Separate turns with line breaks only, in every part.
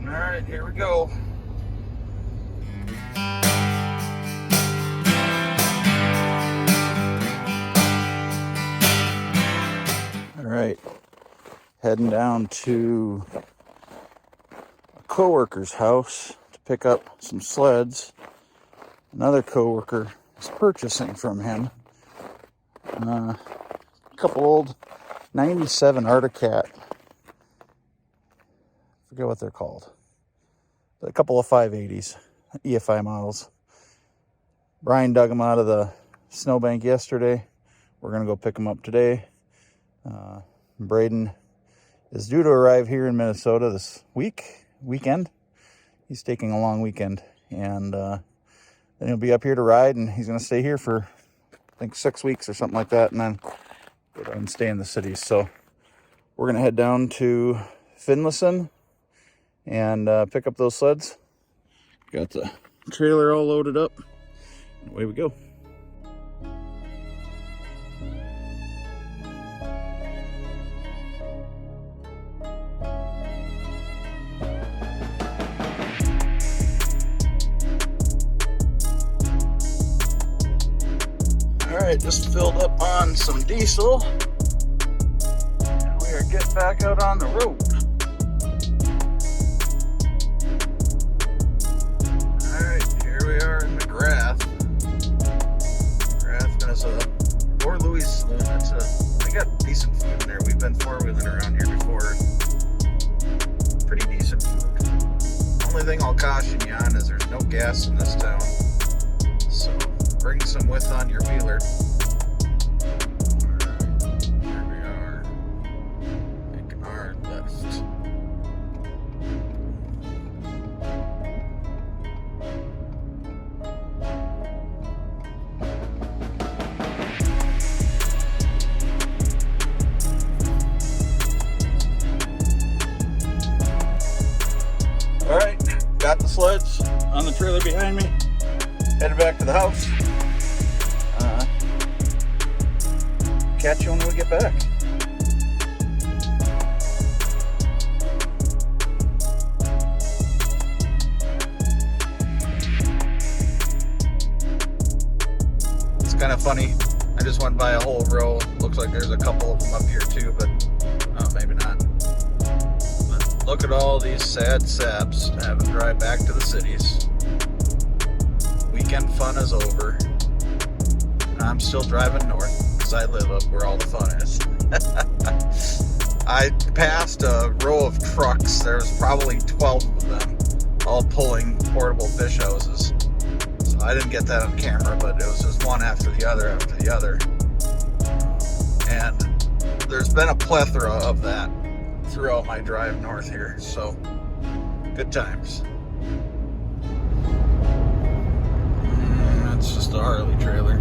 Alright, here we go. Alright, heading down to a coworker's house to pick up some sleds. Another coworker is purchasing from him a couple old 97 Arctic. Forget what they're called. A couple of 580s, EFI models. Brian dug them out of the snowbank yesterday. We're going to go pick them up today. Braden is due to arrive here in Minnesota this weekend. He's taking a long weekend, and then he'll be up here to ride, and he's going to stay here for, I think, 6 weeks or something like that, and then go down and stay in the city. So we're going to head down to Finlayson and pick up those sleds. Got the trailer all loaded up. Away we go. Alright, just filled up on some diesel. And we are getting back out on the road. Alright, here we are in McGrath. McGrath is a Fort Louis saloon. They got decent food in there. We've been four-wheeling around here before. Pretty decent food. Only thing I'll caution you on is there's no gas in this town. So bring some with on your wheeler. Alright, here we are. Making our left. Alright, got the sleds on the trailer behind me. Headed back to the house. Catch you when we get back. It's kind of funny. I just went by a whole row. Looks like there's a couple of them up here too, but maybe not. But look at all these sad saps having to drive back to the cities. Weekend fun is over. And I'm still driving north because I live up where all the fun is. I passed a row of trucks. There's probably 12 of them, all pulling portable fish houses. So I didn't get that on camera, but it was just one after the other after the other. And there's been a plethora of that throughout my drive north here. So good times. It's just a Harley trailer.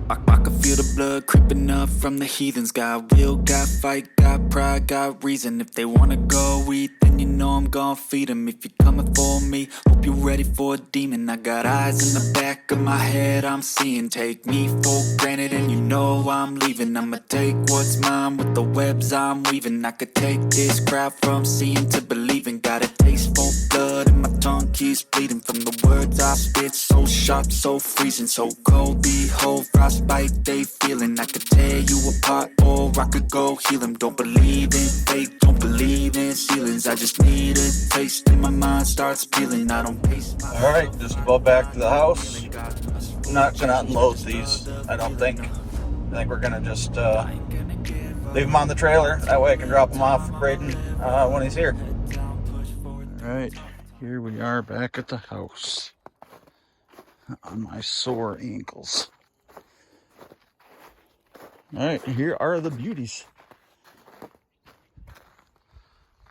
I can feel the blood creeping up from the heathens. Got will, got fight, got pride, got reason. If they wanna go eat, then you know I'm gon' feed them. If you're coming for me, hope you're ready for a demon. I got eyes in the back of my head, I'm seeing. Take me for granted and you know I'm leaving. I'ma take what's mine with the webs I'm weaving. I could take this crowd from seeing to believing. Got a taste for blood and my tongue keeps bleeding. From the words I spit, so sharp, so freezing. So cold, behold, frostbite they feeling. I could tear you apart or I could go heal them. Don't believe in fate, don't believe in ceilings. I just need a taste and my mind starts peeling. I don't pace my...
Alright, just about back to the house. I'm not gonna unload these, I don't think. I think we're gonna just leave them on the trailer. That way I can drop them off for Braden when he's here. Alright, here we are back at the house on my sore ankles. Alright, here are the beauties.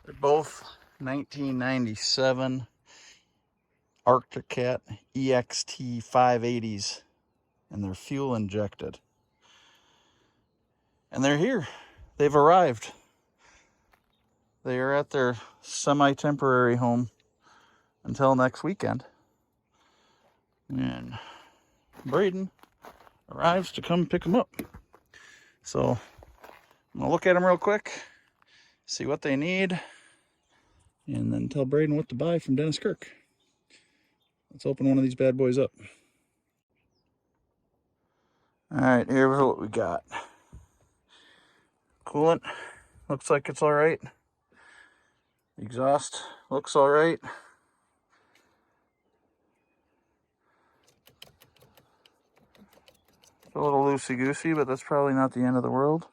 They're both 1997 Arctic Cat EXT 580s, and they're fuel injected. And they're here. They've arrived. They are at their semi-temporary home until next weekend. And Braden arrives to come pick them up. So I'm gonna look at them real quick, see what they need, and then tell Braden what to buy from Dennis Kirk. Let's open one of these bad boys up. All right, here's what we got. Coolant looks like it's all right. Exhaust looks all right. It's a little loosey-goosey, but that's probably not the end of the world.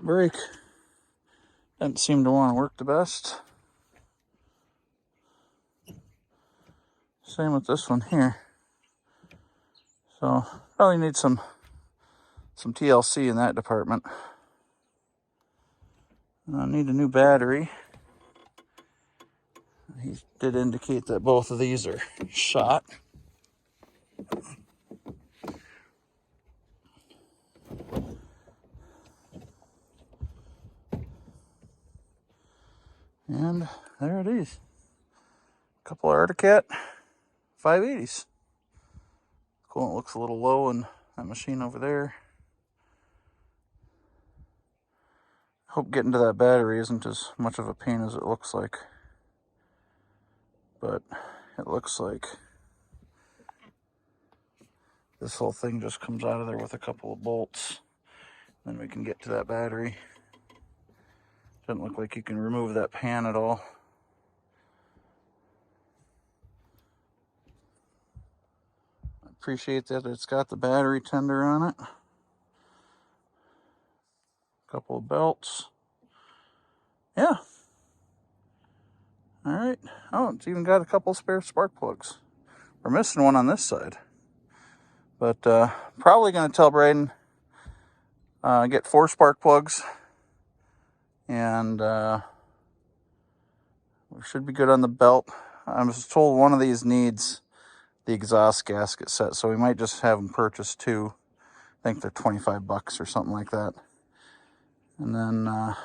Brake doesn't seem to want to work the best. Same with this one here. So probably need some TLC in that department. I need a new battery. He did indicate that both of these are shot. And there it is. A couple of Articat 580s. Coolant looks a little low in that machine over there. Hope getting to that battery isn't as much of a pain as it looks like. But it looks like this whole thing just comes out of there with a couple of bolts. Then we can get to that battery. Doesn't look like you can remove that pan at all. I appreciate that it's got the battery tender on it. Couple of belts. Yeah. All right. Oh, it's even got a couple spare spark plugs. We're missing one on this side. But probably going to tell Braden get 4 spark plugs. And we should be good on the belt. I was told one of these needs the exhaust gasket set, so we might just have them purchase 2. I think they're $25 or something like that. And then that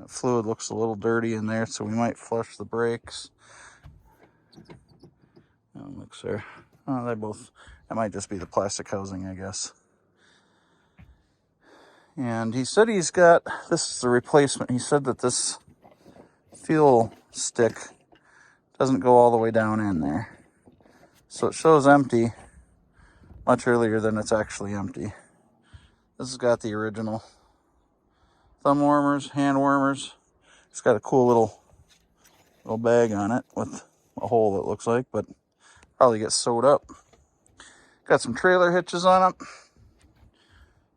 fluid looks a little dirty in there, so we might flush the brakes. That looks there. Oh, that might just be the plastic housing, I guess. And he said he's got, this is the replacement. He said that this fuel stick doesn't go all the way down in there. So it shows empty much earlier than it's actually empty. This has got the original thumb warmers, hand warmers. It's got a cool little bag on it with a hole, it looks like, but probably gets sewed up. Got some trailer hitches on it.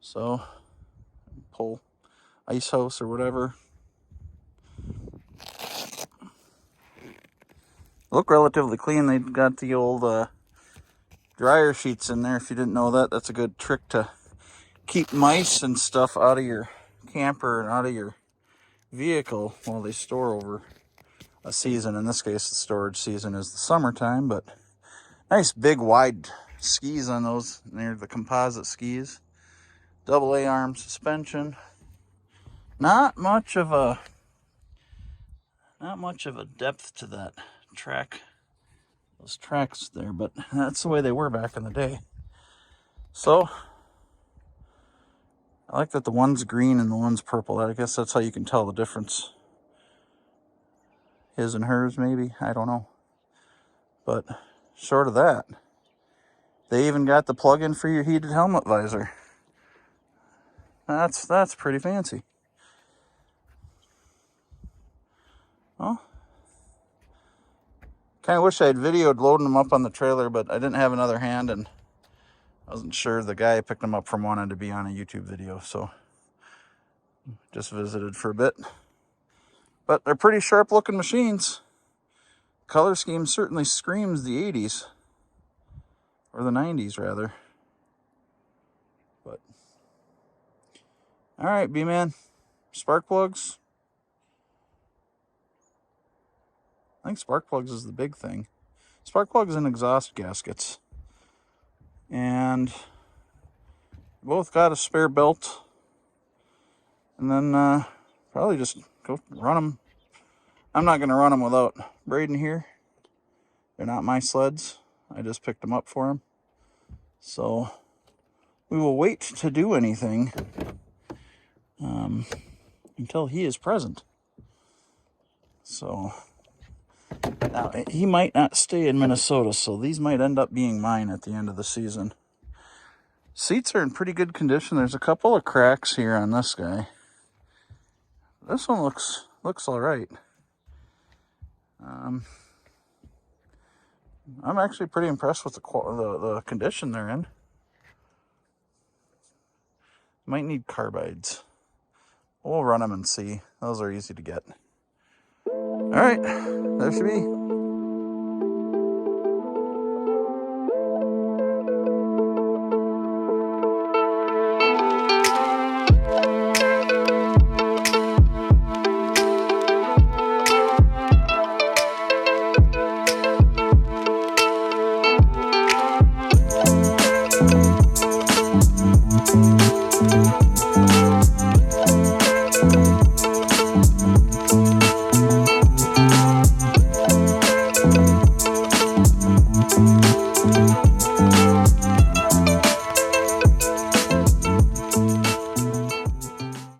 So pull ice house or whatever. Look relatively clean. They've got the old dryer sheets in there. If you didn't know that, that's a good trick to keep mice and stuff out of your camper and out of your vehicle while they store over a season. In this case, the storage season is the summertime, but nice big wide skis on those. They're the composite skis. Double A-arm suspension. Not much of a depth to that track. Those tracks there, but that's the way they were back in the day. So I like that the one's green and the one's purple. I guess that's how you can tell the difference. His and hers, maybe. I don't know. But short of that, they even got the plug-in for your heated helmet visor. That's pretty fancy. Well, kind of wish I had videoed loading them up on the trailer, but I didn't have another hand, and I wasn't sure the guy I picked them up from wanted to be on a YouTube video, so just visited for a bit. But they're pretty sharp-looking machines. Color scheme certainly screams the 80s, or the 90s, rather. But all right, B-Man, spark plugs. I think spark plugs is the big thing. Spark plugs and exhaust gaskets. And both got a spare belt. And then probably just go run them. I'm not going to run them without Braden here. They're not my sleds. I just picked them up for him. So we will wait to do anything until he is present. So now he might not stay in Minnesota, so these might end up being mine at the end of the season. Seats are in pretty good condition. There's a couple of cracks here on this guy. This one looks all right. I'm actually pretty impressed with the condition they're in. Might need carbides. We'll run them and see. Those are easy to get. All right, there should be